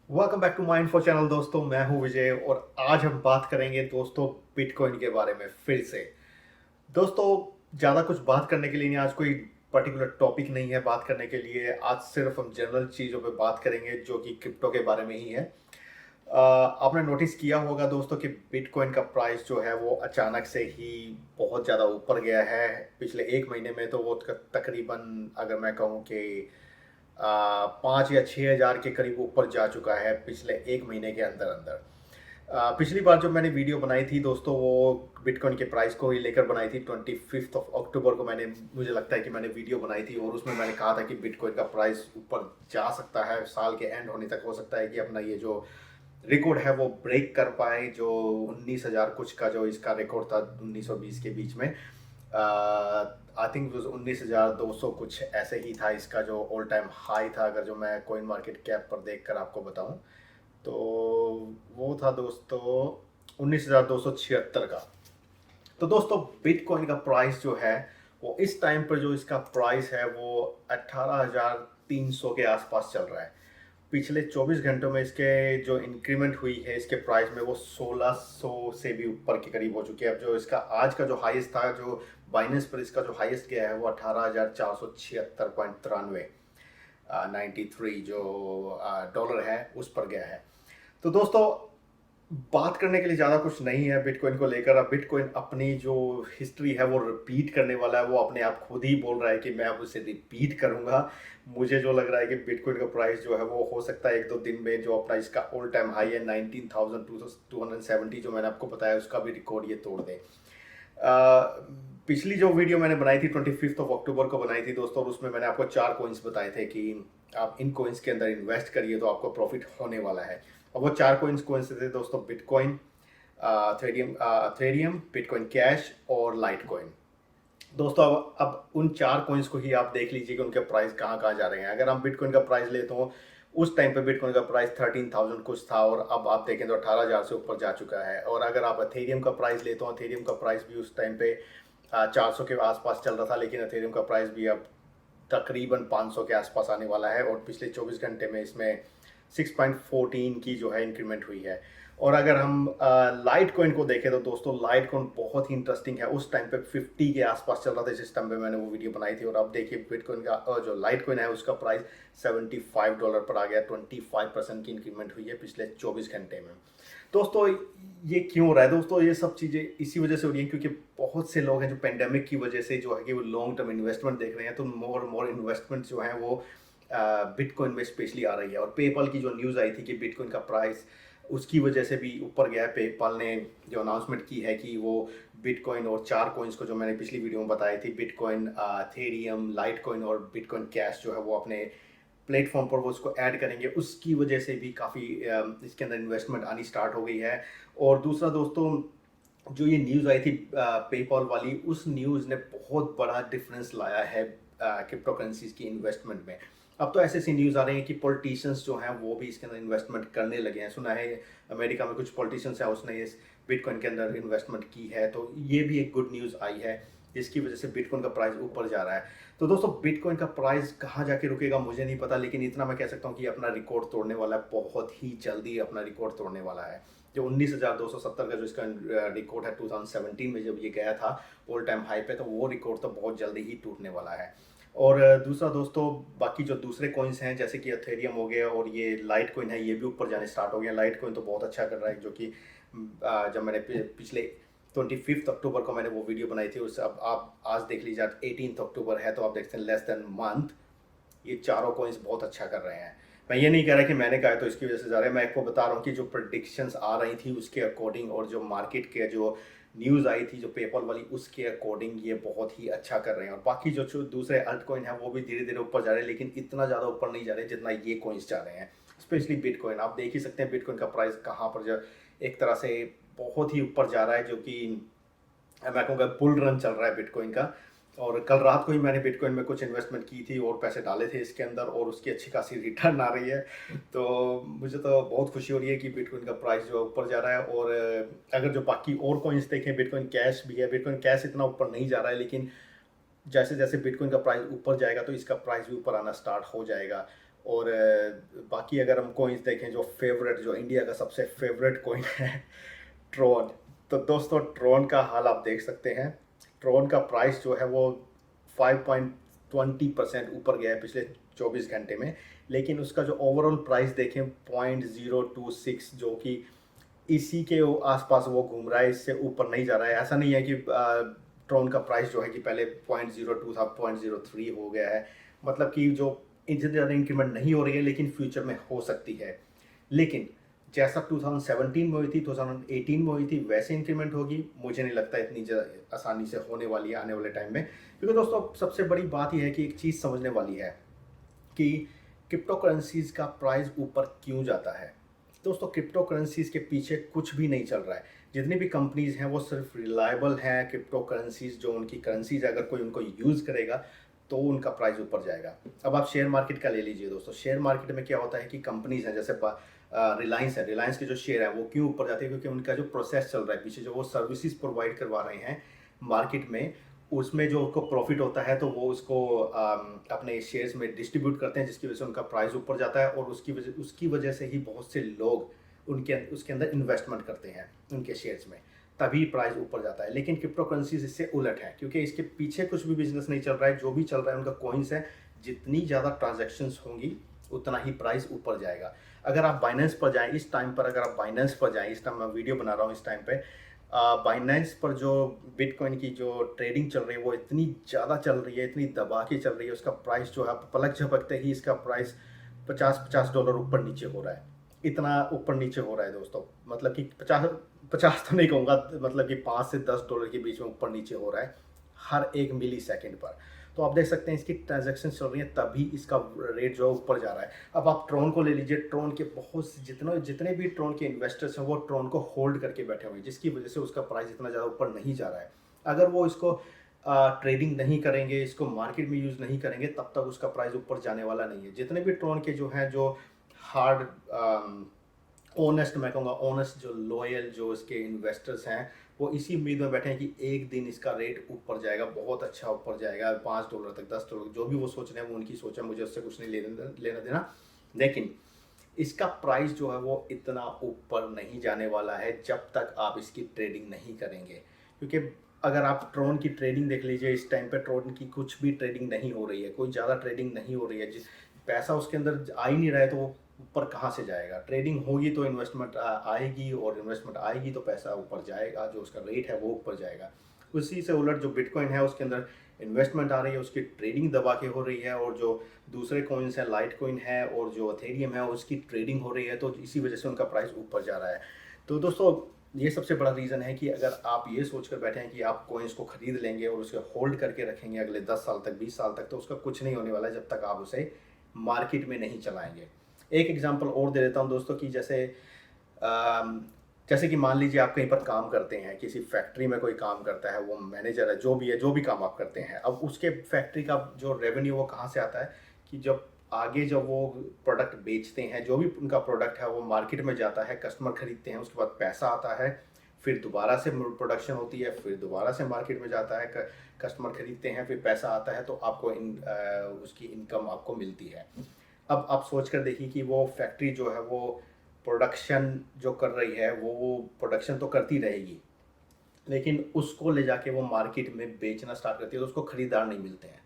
Welcome back to my info channel दोस्तों। मैं हूं विजय और आज हम बात करेंगे दोस्तों बिटकॉइन के बारे में फिर से। दोस्तों ज़्यादा कुछ बात करने के लिए नहीं, आज कोई पर्टिकुलर टॉपिक नहीं है बात करने के लिए। आज सिर्फ हम जनरल चीज़ों पे बात करेंगे जो कि क्रिप्टो के बारे में ही है। आपने नोटिस किया होगा दोस्तों कि बिटकॉइन का प्राइस जो है वो अचानक से ही बहुत ज़्यादा ऊपर गया है। पिछले एक महीने में तो वो तकरीबन अगर मैं कहूँ कि 5 या 6 हज़ार के करीब ऊपर जा चुका है पिछले एक महीने के अंदर अंदर। पिछली बार जो मैंने वीडियो बनाई थी दोस्तों वो बिटकॉइन के प्राइस को ही लेकर बनाई थी। 25 अक्टूबर को मुझे लगता है कि मैंने वीडियो बनाई थी और उसमें मैंने कहा था कि बिटकॉइन का प्राइस ऊपर जा सकता है, साल के एंड होने तक हो सकता है कि अपना ये जो रिकॉर्ड है वो ब्रेक कर पाए, जो 19,000 कुछ का जो इसका रिकॉर्ड था 1920 के बीच में। आई थिंक 19,200 कुछ ऐसे ही था इसका जो ऑल टाइम हाई था, अगर जो मैं कोइन मार्केट कैप पर देख कर आपको बताऊं तो वो था दोस्तों 19,276 का। तो दोस्तों बिटकॉइन का प्राइस जो है वो इस टाइम पर जो इसका प्राइस है वो 18,300 के आसपास चल रहा है। पिछले 24 घंटों में इसके जो इंक्रीमेंट हुई है इसके प्राइस में वो 1600 से भी ऊपर के करीब हो चुकी है। अब जो इसका आज का जो हाईएस्ट था, जो बाइनेंस पर इसका जो हाईएस्ट गया है वो 18,476.93 93 जो डॉलर है उस पर गया है। तो दोस्तों बात करने के लिए ज़्यादा कुछ नहीं है बिटकॉइन को लेकर। अब बिटकॉइन अपनी जो हिस्ट्री है वो रिपीट करने वाला है, वो अपने आप खुद ही बोल रहा है कि मैं अब उसे रिपीट करूंगा। मुझे जो लग रहा है कि बिटकॉइन का प्राइस जो है वो हो सकता है एक दो दिन में जो अपना इसका ऑल टाइम हाई है 19,270 जो मैंने आपको बताया उसका भी रिकॉर्ड ये तोड़ दे। पिछली जो वीडियो मैंने बनाई थी 25 अक्टूबर को बनाई थी दोस्तों, और उसमें मैंने आपको 4 कॉइन्स बताए थे कि आप इन कॉइन्स के अंदर इन्वेस्ट करिए तो आपको प्रॉफिट होने वाला है। अब वो 4 कॉइन्स कौन से थे दोस्तों? बिटकॉइन, थ्रेडियम, बिटकॉइन कैश और लाइट कॉइन। दोस्तों अब उन 4 कॉइन्स को ही आप देख लीजिए कि उनके प्राइस कहाँ कहाँ जा रहे हैं। अगर हम बिटकॉइन का प्राइस लेते हो उस टाइम पे बिटकॉइन का प्राइस 13,000 कुछ था और अब आप देखें तो 18,000 से ऊपर जा चुका है। और अगर आप अथेरियम का प्राइस लेते हो, अथेरियम का प्राइस भी उस टाइम पे 400 के आसपास चल रहा था, लेकिन अथेरियम का प्राइस भी अब तकरीबन 500 के आसपास आने वाला है और पिछले 24 घंटे में इसमें 6.14 की जो है इंक्रीमेंट हुई है। और अगर हम लाइट कॉइन को देखें तो दोस्तों लाइट कॉइन बहुत ही इंटरेस्टिंग है। उस टाइम पे 50 के आसपास चल रहा था जिस टाइम पे मैंने वो वीडियो बनाई थी, और अब देखिए बिटकॉइन का जो लाइट कॉइन है उसका प्राइस $75 पर आ गया। 25% की इंक्रीमेंट हुई है पिछले 24 घंटे में। दोस्तों ये क्यों हो रहा है दोस्तों? ये सब चीज़ें इसी वजह से हो रही हैं क्योंकि बहुत से लोग हैं जो पेंडेमिक की वजह से जो है कि वो लॉन्ग टर्म इन्वेस्टमेंट देख रहे हैं, तो मोर इन्वेस्टमेंट जो है वो बिटकॉइन में स्पेशली आ रही है। और पेपल की जो न्यूज़ आई थी कि बिटकॉइन का प्राइस उसकी वजह से भी ऊपर गया है, पेपल ने जो अनाउंसमेंट की है कि वो बिटकॉइन और 4 कॉइन्स को जो मैंने पिछली वीडियो में बताई थी, बिटकॉइन, थेरियम, लाइट कॉइन और बिटकॉइन कैश जो है वो अपने प्लेटफॉर्म पर वो उसको ऐड करेंगे। उसकी वजह से भी काफ़ी इसके अंदर इन्वेस्टमेंट आनी स्टार्ट हो गई है। और दूसरा दोस्तों जो ये न्यूज़ आई थी पेपॉल वाली, उस न्यूज़ ने बहुत बड़ा डिफरेंस लाया है क्रिप्टो करेंसीज की इन्वेस्टमेंट में। अब तो ऐसे ऐसी न्यूज़ आ रही हैं कि पॉलिटिशियंस जो हैं वो भी इसके अंदर इन्वेस्टमेंट करने लगे हैं। सुना है अमेरिका में कुछ पॉलिटिशियंस हैं उसने इस बिटकॉइन के अंदर इन्वेस्टमेंट की है, तो ये भी एक गुड न्यूज़ आई है जिसकी वजह से बिटकॉइन का प्राइस ऊपर जा रहा है। तो दोस्तों बिटकॉइन का प्राइस कहाँ जाके रुकेगा मुझे नहीं पता, लेकिन इतना मैं कह सकता हूँ कि अपना रिकॉर्ड तोड़ने वाला है, बहुत ही जल्दी अपना रिकॉर्ड तोड़ने वाला है। जो 19,270 का जो इसका रिकॉर्ड है 2017 में जब ये गया था ऑल टाइम हाई पे, तो वो रिकॉर्ड तो बहुत जल्दी ही टूटने वाला है। और दूसरा दोस्तों बाकी जो दूसरे कॉइन्स हैं जैसे कि एथेरियम हो गया और ये लाइट कॉइन है, ये भी ऊपर जाने स्टार्ट हो गया। लाइट कॉइन तो बहुत अच्छा कर रहा है, जो कि जब मैंने पिछले 25 अक्टूबर को मैंने वो वीडियो बनाई थी, उससे अब आप आज देख लीजिए, आज 18 अक्टूबर है तो आप देखते हैं लेस देन मंथ ये चारों कॉइन्स बहुत अच्छा कर रहे हैं। मैं ये नहीं कह रहा कि मैंने कहा है तो इसकी वजह से जा रहे हैं, मैं आपको बता रहा हूँ कि जो प्रेडिक्शंस आ रही थी उसके अकॉर्डिंग और जो मार्केट के जो न्यूज़ आई थी जो पेपर वाली उसके अकॉर्डिंग ये बहुत ही अच्छा कर रहे हैं। और बाकी जो दूसरे अल्ट कॉइन है वो भी धीरे धीरे ऊपर जा रहे हैं, लेकिन इतना ज़्यादा ऊपर नहीं जा रहे जितना ये कॉइन्स जा रहे हैं। स्पेशली बिटकॉइन आप देख ही सकते हैं बिटकॉइन का प्राइस कहाँ पर जो एक तरह से बहुत ही ऊपर जा रहा है, जो कि मैं कहूँगा बुल रन चल रहा है बिटकॉइन का। और कल रात को ही मैंने बिटकॉइन में कुछ इन्वेस्टमेंट की थी और पैसे डाले थे इसके अंदर और उसकी अच्छी खासी रिटर्न आ रही है। तो मुझे तो बहुत खुशी हो रही है कि बिटकॉइन का प्राइस जो है ऊपर जा रहा है। और अगर जो बाकी और कॉइन्स देखें, बिटकॉइन कैश भी है, बिटकॉइन कैश इतना ऊपर नहीं जा रहा है, लेकिन जैसे जैसे बिटकॉइन का प्राइस ऊपर जाएगा तो इसका प्राइस भी ऊपर आना स्टार्ट हो जाएगा। और बाकी अगर हम कॉइन्स देखें, जो फेवरेट, जो इंडिया का सबसे फेवरेट कॉइन है ट्रॉन। तो दोस्तों ट्रॉन का हाल आप देख सकते हैं। ट्रॉन का प्राइस जो है वो 5.20% ऊपर गया है पिछले 24 घंटे में, लेकिन उसका जो ओवरऑल प्राइस देखें 0.026, जो कि इसी के आसपास वो घूम रहा है, इससे ऊपर नहीं जा रहा है। ऐसा नहीं है कि ट्रॉन का प्राइस जो है कि पहले 0.02 था, 0.03 हो गया है। मतलब कि जो इतनी ज़्यादा इंक्रीमेंट नहीं हो रही है, लेकिन फ्यूचर में हो सकती है। लेकिन जैसा 2017 में हुई थी, 2018 में हुई थी, वैसे इंक्रीमेंट होगी मुझे नहीं लगता इतनी आसानी से होने वाली है आने वाले टाइम में। क्योंकि दोस्तों सबसे बड़ी बात यह है कि एक चीज़ समझने वाली है कि क्रिप्टो करेंसीज का प्राइस ऊपर क्यों जाता है। दोस्तों क्रिप्टो करेंसीज के पीछे कुछ भी नहीं चल रहा है। जितनी भी कंपनीज हैं वो सिर्फ रिलायबल हैं। क्रिप्टो करेंसीज जो उनकी करेंसीज, अगर कोई उनको यूज़ करेगा तो उनका प्राइस ऊपर जाएगा। अब आप शेयर मार्केट का ले लीजिए दोस्तों। शेयर मार्केट में क्या होता है कि कंपनीज हैं, जैसे रिलायंस है, रिलायंस के जो शेयर है वो क्यों ऊपर जाते हैं, क्योंकि उनका जो प्रोसेस चल रहा है पीछे, जो वो सर्विसेज प्रोवाइड करवा रहे हैं मार्केट में, उसमें जो उनको प्रॉफिट होता है तो वो उसको अपने शेयर्स में डिस्ट्रीब्यूट करते हैं, जिसकी वजह से उनका प्राइस ऊपर जाता है। और उसकी वजह से ही बहुत से लोग उसके अंदर इन्वेस्टमेंट करते हैं उनके शेयर्स में, तभी प्राइस ऊपर जाता है। लेकिन क्रिप्टो करेंसीज इससे उलट है, क्योंकि इसके पीछे कुछ भी बिजनेस नहीं चल रहा है। जो भी चल रहा है उनका कॉइन्स है, जितनी ज़्यादा ट्रांजेक्शन्स होंगी उतना ही प्राइस ऊपर जाएगा। अगर आप बाइनेंस पर जाएं इस टाइम पर, अगर आप बाइनेंस पर जाएं, इस टाइम मैं वीडियो बना रहा हूँ इस टाइम पे, बाइनेंस पर जो बिटकॉइन की जो ट्रेडिंग चल रही है वो इतनी ज़्यादा चल रही है, इतनी दबा के चल रही है। उसका प्राइस जो है पलक झपकते ही इसका प्राइस $50 ऊपर नीचे हो रहा है। इतना ऊपर नीचे हो रहा है दोस्तों, मतलब कि 50 तो नहीं कहूँगा, मतलब कि $5 से $10 के बीच में ऊपर नीचे हो रहा है हर एक मिली सेकेंड पर। तो आप देख सकते हैं इसकी ट्रांजैक्शन चल रही है, तभी इसका रेट जो है ऊपर जा रहा है। अब आप ट्रॉन को ले लीजिए। ट्रॉन के बहुत से जितने भी ट्रॉन के इन्वेस्टर्स हैं वो ट्रॉन को होल्ड करके बैठे हुए हैं, जिसकी वजह से उसका प्राइस इतना ज़्यादा ऊपर नहीं जा रहा है। अगर वो इसको ट्रेडिंग नहीं करेंगे, इसको मार्केट में यूज़ नहीं करेंगे, तब तक उसका प्राइस ऊपर जाने वाला नहीं है। जितने भी ट्रॉन के जो हैं, जो हार्ड ऑनेस्ट, मैं कहूँगा ऑनेस्ट, जो लॉयल, जो इसके इन्वेस्टर्स हैं, वो इसी उम्मीद में बैठे हैं कि एक दिन इसका रेट ऊपर जाएगा, बहुत अच्छा ऊपर जाएगा, $5 तक, $10, जो भी वो सोच रहे हैं वो उनकी सोच है, मुझे उससे कुछ नहीं लेना देना। लेकिन इसका प्राइस जो है वो इतना ऊपर नहीं जाने वाला है जब तक आप इसकी ट्रेडिंग नहीं करेंगे। क्योंकि अगर आप ट्रॉन की ट्रेडिंग देख लीजिए, इस टाइम पे ट्रॉन की कुछ भी ट्रेडिंग नहीं हो रही है, कोई ज़्यादा ट्रेडिंग नहीं हो रही है। जिस पैसा उसके अंदर आ ही नहीं रहा है तो वो ऊपर कहाँ से जाएगा। ट्रेडिंग होगी तो इन्वेस्टमेंट आएगी, और इन्वेस्टमेंट आएगी तो पैसा ऊपर जाएगा, जो उसका रेट है वो ऊपर जाएगा। उसी से उलट जो बिटकॉइन है उसके अंदर इन्वेस्टमेंट आ रही है, उसकी ट्रेडिंग दबा के हो रही है, और जो दूसरे कॉइन्स हैं, लाइट कॉइन है और जो एथेरियम है, उसकी ट्रेडिंग हो रही है, तो इसी वजह से उनका प्राइस ऊपर जा रहा है। तो दोस्तों ये सबसे बड़ा रीज़न है कि अगर आप ये सोच कर बैठे हैं कि आप कॉइन्स को ख़रीद लेंगे और उसे होल्ड करके रखेंगे अगले 10 साल तक, 20 साल तक, तो उसका कुछ नहीं होने वाला है जब तक आप उसे मार्केट में नहीं चलाएंगे। एक एग्जांपल और दे देता हूं दोस्तों कि जैसे कि मान लीजिए आप कहीं पर काम करते हैं, किसी फैक्ट्री में कोई काम करता है, वो मैनेजर है, जो भी है, जो भी काम आप करते हैं, अब उसके फैक्ट्री का जो रेवेन्यू वो कहाँ से आता है कि जब वो प्रोडक्ट बेचते हैं, जो भी उनका प्रोडक्ट है वो मार्केट में जाता है, कस्टमर खरीदते हैं, उसके बाद पैसा आता है, फिर दोबारा से प्रोडक्शन होती है, फिर दोबारा से मार्केट में जाता है, कस्टमर खरीदते हैं, फिर पैसा आता है, तो आपको उसकी इनकम आपको मिलती है। अब आप सोच कर देखिए कि वो फैक्ट्री जो है वो प्रोडक्शन जो कर रही है, वो प्रोडक्शन तो करती रहेगी, लेकिन उसको ले जाके वो मार्केट में बेचना स्टार्ट करती है, तो उसको खरीदार नहीं मिलते हैं।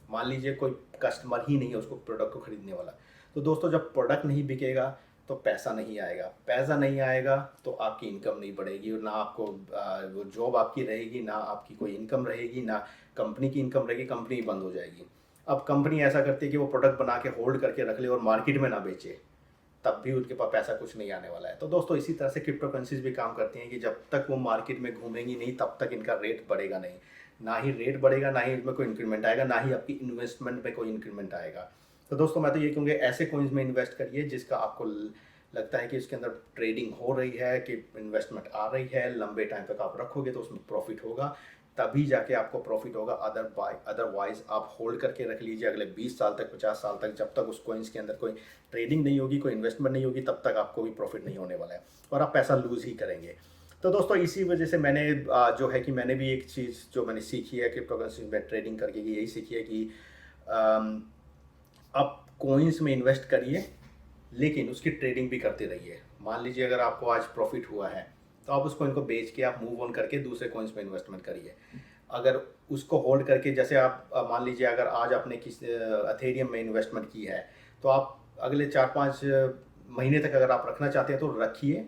मान लीजिए कोई कस्टमर ही नहीं है उसको प्रोडक्ट को खरीदने वाला। तो दोस्तों जब प्रोडक्ट नहीं बिकेगा तो पैसा नहीं आएगा, पैसा नहीं आएगा तो आपकी इनकम नहीं बढ़ेगी, और ना आपको वो जॉब आपकी रहेगी, ना आपकी कोई इनकम रहेगी, ना कंपनी की इनकम रहेगी, कंपनी बंद हो जाएगी। अब कंपनी ऐसा करती है कि वो प्रोडक्ट बना के होल्ड करके रख ले और मार्केट में ना बेचे, तब भी उनके पास पैसा कुछ नहीं आने वाला है। तो दोस्तों इसी तरह से क्रिप्टो करेंसीज भी काम करती हैं कि जब तक वो मार्केट में घूमेंगी नहीं, तब तक इनका रेट बढ़ेगा नहीं। ना ही रेट बढ़ेगा, ना ही इसमें कोई इंक्रीमेंट आएगा, ना ही आपकी इन्वेस्टमेंट में कोई इंक्रीमेंट आएगा। तो दोस्तों मैं तो ये कहूँगा ऐसे कॉइन्स में इन्वेस्ट करिए जिसका आपको लगता है कि इसके अंदर ट्रेडिंग हो रही है, कि इन्वेस्टमेंट आ रही है, लंबे टाइम तक आप रखोगे तो उसमें प्रॉफिट होगा, तभी जाके आपको प्रॉफिट होगा। अदरवाइज आप होल्ड करके रख लीजिए अगले 20 साल तक, 50 साल तक, जब तक उस कॉइन्स के अंदर कोई ट्रेडिंग नहीं होगी, कोई इन्वेस्टमेंट नहीं होगी, तब तक आपको भी प्रॉफिट नहीं होने वाला है और आप पैसा लूज ही करेंगे। तो दोस्तों इसी वजह से मैंने जो है कि मैंने भी एक चीज़ जो मैंने सीखी है क्रिप्टो करेंसी में ट्रेडिंग करके, यही सीखी है कि अब कॉइन्स में इन्वेस्ट करिए, लेकिन उसकी ट्रेडिंग भी करते रहिए। मान लीजिए अगर आपको आज प्रॉफिट हुआ है तो आप उस कॉइन को बेच के आप मूव ऑन करके दूसरे कॉइन्स में इन्वेस्टमेंट करिए। अगर उसको होल्ड करके, जैसे आप मान लीजिए अगर आज आपने किस अथेरियम में इन्वेस्टमेंट की है, तो आप अगले 4-5 महीने तक अगर आप रखना चाहते हैं तो रखिए,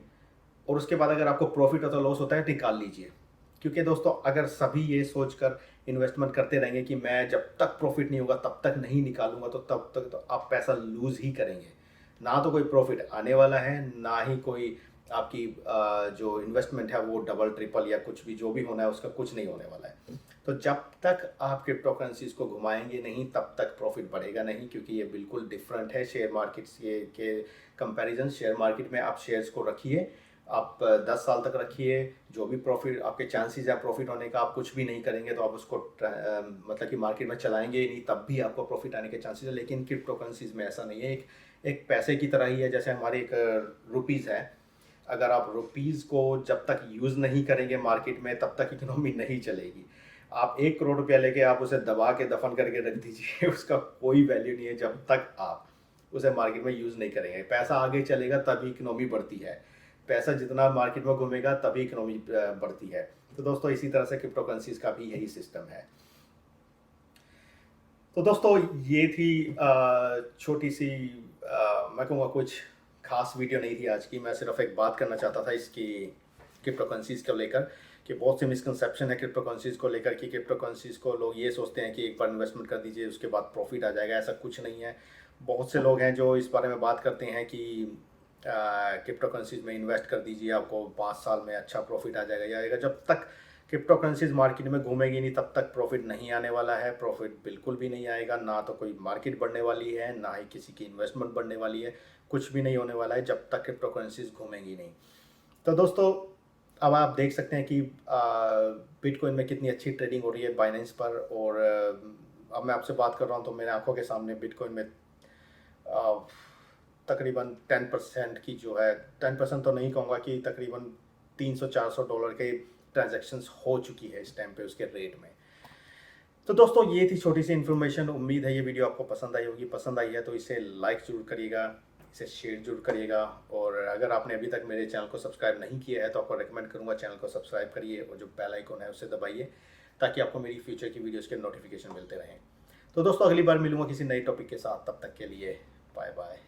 और उसके बाद अगर आपको प्रॉफिट अथवा लॉस होता है निकाल लीजिए। क्योंकि दोस्तों अगर सभी ये सोचकर इन्वेस्टमेंट करते रहेंगे कि मैं जब तक प्रॉफिट नहीं होगा तब तक नहीं निकालूंगा, तो तब तक तो आप पैसा लूज ही करेंगे। ना तो कोई प्रॉफिट आने वाला है, ना ही कोई आपकी जो इन्वेस्टमेंट है वो डबल ट्रिपल या कुछ भी जो भी होना है उसका कुछ नहीं होने वाला है। तो जब तक आप क्रिप्टो करेंसीज को घुमाएंगे नहीं तब तक प्रॉफिट बढ़ेगा नहीं, क्योंकि ये बिल्कुल डिफरेंट है शेयर मार्केट के कंपैरिजन। शेयर मार्केट में आप शेयर्स को रखिए, आप 10 साल तक रखिए, जो भी प्रॉफिट आपके चांसेस है प्रॉफिट होने का, आप कुछ भी नहीं करेंगे तो आप उसको मतलब कि मार्केट में चलाएंगे नहीं तब भी आपको प्रॉफिट आने के चांसेस है। लेकिन क्रिप्टो करेंसीज में ऐसा नहीं है। एक पैसे की तरह ही है, जैसे हमारे एक रुपीज़ है। अगर आप रुपीज़ को जब तक यूज़ नहीं करेंगे मार्केट में तब तक इकोनॉमी नहीं चलेगी। आप 1 करोड़ रुपया लेके आप उसे दबा के दफन करके रख दीजिए, उसका कोई वैल्यू नहीं है जब तक आप उसे मार्केट में यूज़ नहीं करेंगे। पैसा आगे चलेगा तभी इकोनॉमी बढ़ती है, पैसा जितना मार्केट में घूमेगा तभी इकोनॉमी बढ़ती है। तो दोस्तों इसी तरह से क्रिप्टो करेंसीज का भी यही सिस्टम है। तो दोस्तों ये थी छोटी सी मैं कहूँगा कुछ खास वीडियो नहीं थी आज की। मैं सिर्फ एक बात करना चाहता था इसकी क्रिप्टो करेंसीज को लेकर, कि बहुत से मिसकंसेप्शन है क्रिप्टो करेंसीज को लेकर, कि क्रिप्टो करेंसीज को लोग ये सोचते हैं कि एक बार इन्वेस्टमेंट कर दीजिए उसके बाद प्रॉफिट आ जाएगा। ऐसा कुछ नहीं है। बहुत से लोग हैं जो इस बारे में बात करते हैं कि क्रिप्टो करेंसीज में इन्वेस्ट कर दीजिए, आपको 5 साल में अच्छा प्रॉफिट आ जाएगा। जब तक क्रिप्टो करेंसीज मार्केट में घूमेगी नहीं तब तक प्रॉफिट नहीं आने वाला है। प्रॉफिट बिल्कुल भी नहीं आएगा, ना तो कोई मार्केट बढ़ने वाली है, ना ही किसी की इन्वेस्टमेंट बढ़ने वाली है। कुछ भी नहीं होने वाला है जब तक क्रिप्टो करेंसीज घूमेंगी नहीं। तो दोस्तों अब आप देख सकते हैं कि बिटकॉइन में कितनी अच्छी ट्रेडिंग हो रही है बाइनेंस पर। और अब मैं आपसे बात कर रहा हूँ तो मेरे आंखों के सामने बिटकॉइन में तकरीबन 10% की जो है, 10% तो नहीं कहूँगा, कि तकरीबन $300-400 के ट्रांजैक्शंस हो चुकी है इस टाइम पे उसके रेट में। तो दोस्तों ये थी छोटी सी इन्फॉर्मेशन। उम्मीद है ये वीडियो आपको पसंद आई होगी। पसंद आई है तो इसे लाइक ज़रूर करिएगा, इसे शेयर जरूर करिएगा। और अगर आपने अभी तक मेरे चैनल को सब्सक्राइब नहीं किया है तो आपको रेकमेंड करूँगा चैनल को सब्सक्राइब करिए, और जो बेल आइकन है उसे दबाइए ताकि आपको मेरी फ्यूचर की वीडियोज़ के नोटिफिकेशन मिलते रहें। तो दोस्तों अगली बार मिलूँगा किसी नए टॉपिक के साथ, तब तक के लिए बाय बाय।